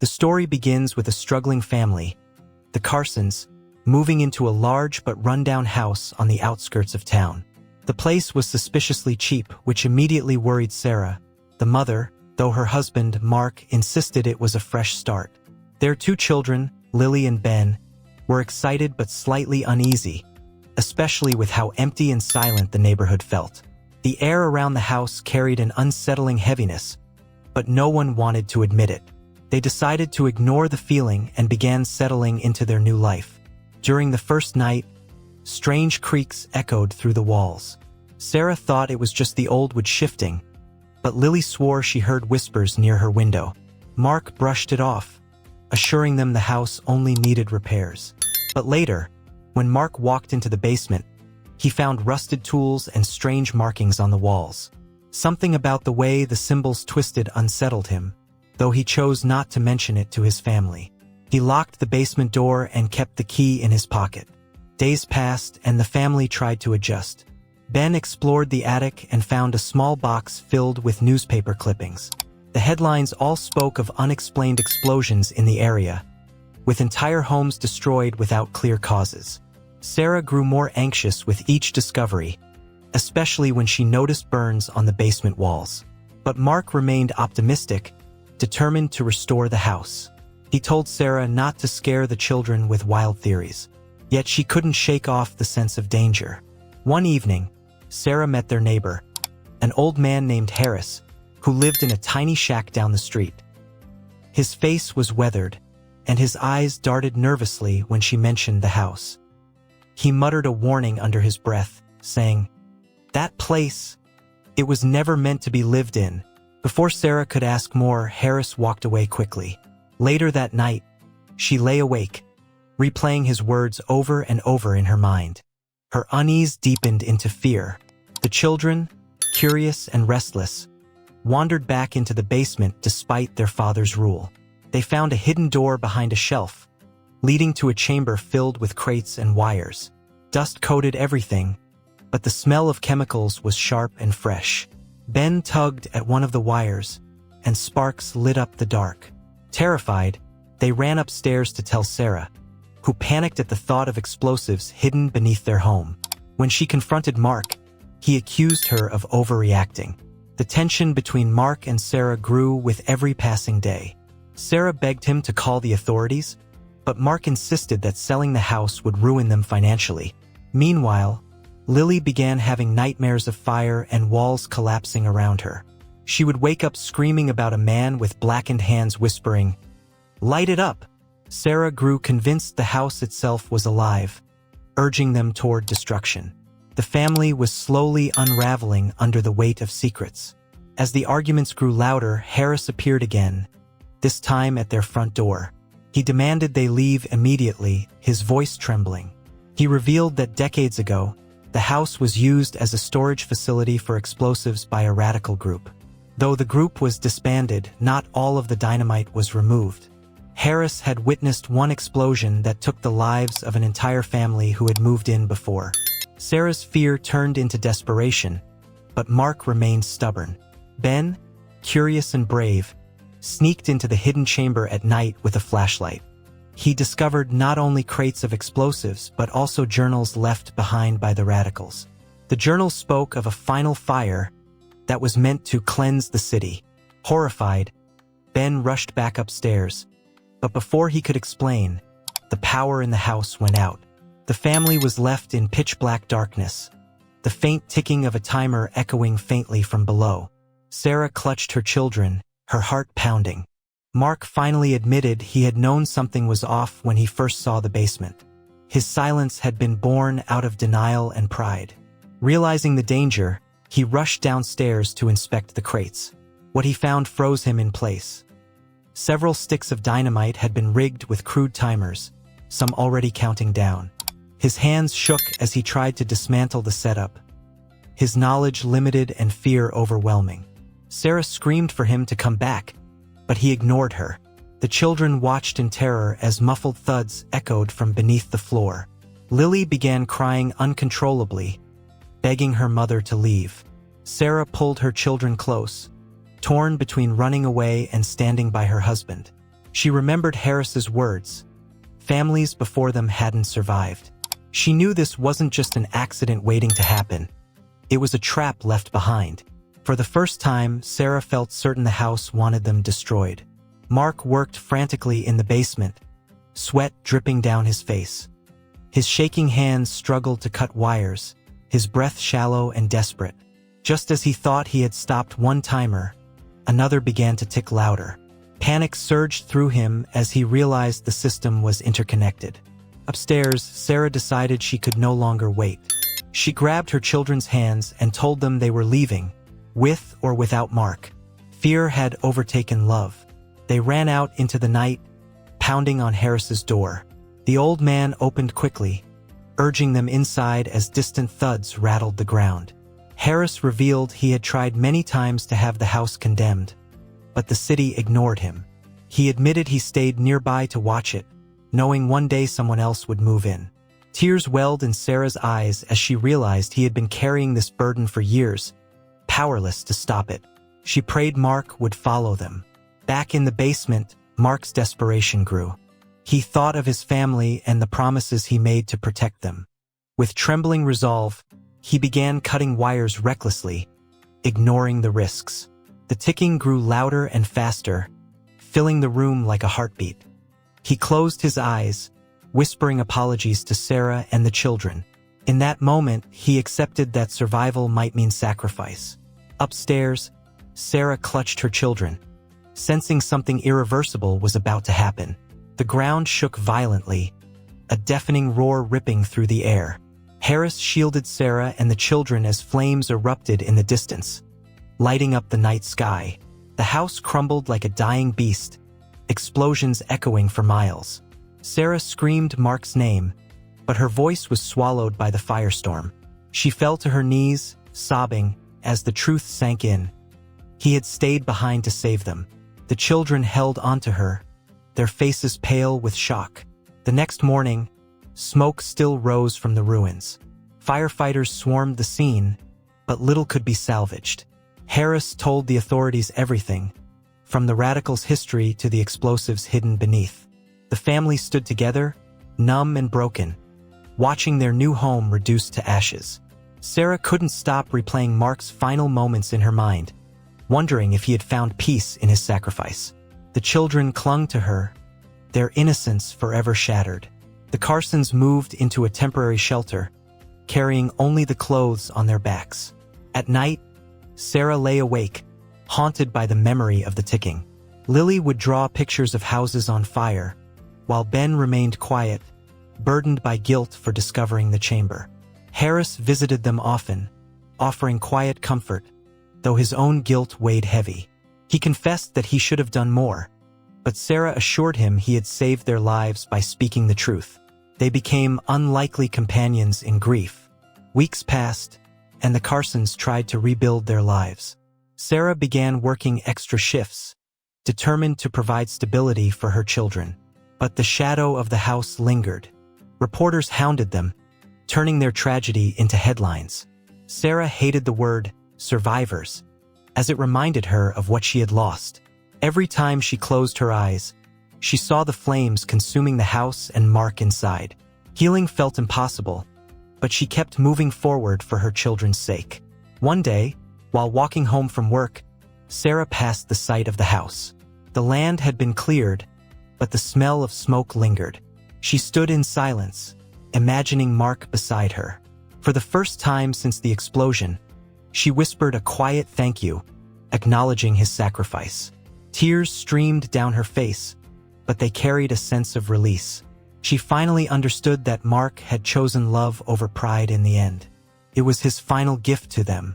The story begins with a struggling family, the Carsons, moving into a large but rundown house on the outskirts of town. The place was suspiciously cheap, which immediately worried Sarah, the mother, though her husband, Mark, insisted it was a fresh start. Their two children, Lily and Ben, were excited but slightly uneasy, especially with how empty and silent the neighborhood felt. The air around the house carried an unsettling heaviness, but no one wanted to admit it. They decided to ignore the feeling and began settling into their new life. During the first night, strange creaks echoed through the walls. Sarah thought it was just the old wood shifting, but Lily swore she heard whispers near her window. Mark brushed it off, assuring them the house only needed repairs. But later, when Mark walked into the basement, he found rusted tools and strange markings on the walls. Something about the way the symbols twisted unsettled him, though he chose not to mention it to his family. He locked the basement door and kept the key in his pocket. Days passed and the family tried to adjust. Ben explored the attic and found a small box filled with newspaper clippings. The headlines all spoke of unexplained explosions in the area, with entire homes destroyed without clear causes. Sarah grew more anxious with each discovery, especially when she noticed burns on the basement walls. But Mark remained optimistic, determined to restore the house. He told Sarah not to scare the children with wild theories, yet she couldn't shake off the sense of danger. One evening, Sarah met their neighbor, an old man named Harris, who lived in a tiny shack down the street. His face was weathered, and his eyes darted nervously when she mentioned the house. He muttered a warning under his breath, saying, "That place, it was never meant to be lived in." Before Sarah could ask more, Harris walked away quickly. Later that night, she lay awake, replaying his words over and over in her mind. Her unease deepened into fear. The children, curious and restless, wandered back into the basement despite their father's rule. They found a hidden door behind a shelf, leading to a chamber filled with crates and wires. Dust coated everything, but the smell of chemicals was sharp and fresh. Ben tugged at one of the wires, and sparks lit up the dark. Terrified, they ran upstairs to tell Sarah, who panicked at the thought of explosives hidden beneath their home. When she confronted Mark, he accused her of overreacting. The tension between Mark and Sarah grew with every passing day. Sarah begged him to call the authorities, but Mark insisted that selling the house would ruin them financially. Meanwhile, Lily began having nightmares of fire and walls collapsing around her. She would wake up screaming about a man with blackened hands whispering, "Light it up!" Sarah grew convinced the house itself was alive, urging them toward destruction. The family was slowly unraveling under the weight of secrets. As the arguments grew louder, Harris appeared again, this time at their front door. He demanded they leave immediately, his voice trembling. He revealed that decades ago, the house was used as a storage facility for explosives by a radical group. Though the group was disbanded, not all of the dynamite was removed. Harris had witnessed one explosion that took the lives of an entire family who had moved in before. Sarah's fear turned into desperation, but Mark remained stubborn. Ben, curious and brave, sneaked into the hidden chamber at night with a flashlight. He discovered not only crates of explosives but also journals left behind by the radicals. The journals spoke of a final fire that was meant to cleanse the city. Horrified, Ben rushed back upstairs, but before he could explain, the power in the house went out. The family was left in pitch-black darkness, the faint ticking of a timer echoing faintly from below. Sarah clutched her children, her heart pounding. Mark finally admitted he had known something was off when he first saw the basement. His silence had been born out of denial and pride. Realizing the danger, he rushed downstairs to inspect the crates. What he found froze him in place. Several sticks of dynamite had been rigged with crude timers, some already counting down. His hands shook as he tried to dismantle the setup, his knowledge limited and fear overwhelming. Sarah screamed for him to come back, but he ignored her. The children watched in terror as muffled thuds echoed from beneath the floor. Lily began crying uncontrollably, begging her mother to leave. Sarah pulled her children close, torn between running away and standing by her husband. She remembered Harris's words. Families before them hadn't survived. She knew this wasn't just an accident waiting to happen. It was a trap left behind. For the first time, Sarah felt certain the house wanted them destroyed. Mark worked frantically in the basement, sweat dripping down his face. His shaking hands struggled to cut wires, his breath shallow and desperate. Just as he thought he had stopped one timer, another began to tick louder. Panic surged through him as he realized the system was interconnected. Upstairs, Sarah decided she could no longer wait. She grabbed her children's hands and told them they were leaving, with or without Mark. Fear had overtaken love. They ran out into the night, pounding on Harris's door. The old man opened quickly, urging them inside as distant thuds rattled the ground. Harris revealed he had tried many times to have the house condemned, but the city ignored him. He admitted he stayed nearby to watch it, knowing one day someone else would move in. Tears welled in Sarah's eyes as she realized he had been carrying this burden for years, powerless to stop it. She prayed Mark would follow them. Back in the basement, Mark's desperation grew. He thought of his family and the promises he made to protect them. With trembling resolve, he began cutting wires recklessly, ignoring the risks. The ticking grew louder and faster, filling the room like a heartbeat. He closed his eyes, whispering apologies to Sarah and the children. In that moment, he accepted that survival might mean sacrifice. Upstairs, Sarah clutched her children, sensing something irreversible was about to happen. The ground shook violently, a deafening roar ripping through the air. Harris shielded Sarah and the children as flames erupted in the distance, lighting up the night sky. The house crumbled like a dying beast, explosions echoing for miles. Sarah screamed Mark's name, but her voice was swallowed by the firestorm. She fell to her knees, sobbing, as the truth sank in. He had stayed behind to save them. The children held onto her, their faces pale with shock. The next morning, smoke still rose from the ruins. Firefighters swarmed the scene, but little could be salvaged. Harris told the authorities everything, from the radicals' history to the explosives hidden beneath. The family stood together, numb and broken, watching their new home reduced to ashes. Sarah couldn't stop replaying Mark's final moments in her mind, wondering if he had found peace in his sacrifice. The children clung to her, their innocence forever shattered. The Carsons moved into a temporary shelter, carrying only the clothes on their backs. At night, Sarah lay awake, haunted by the memory of the ticking. Lily would draw pictures of houses on fire, while Ben remained quiet, burdened by guilt for discovering the chamber. Harris visited them often, offering quiet comfort, though his own guilt weighed heavy. He confessed that he should have done more, but Sarah assured him he had saved their lives by speaking the truth. They became unlikely companions in grief. Weeks passed, and the Carsons tried to rebuild their lives. Sarah began working extra shifts, determined to provide stability for her children. But the shadow of the house lingered. Reporters hounded them, turning their tragedy into headlines. Sarah hated the word survivors, as it reminded her of what she had lost. Every time she closed her eyes, she saw the flames consuming the house and Mark inside. Healing felt impossible, but she kept moving forward for her children's sake. One day, while walking home from work, Sarah passed the site of the house. The land had been cleared, but the smell of smoke lingered. She stood in silence, imagining Mark beside her. For the first time since the explosion, she whispered a quiet thank you, acknowledging his sacrifice. Tears streamed down her face, but they carried a sense of release. She finally understood that Mark had chosen love over pride in the end. It was his final gift to them,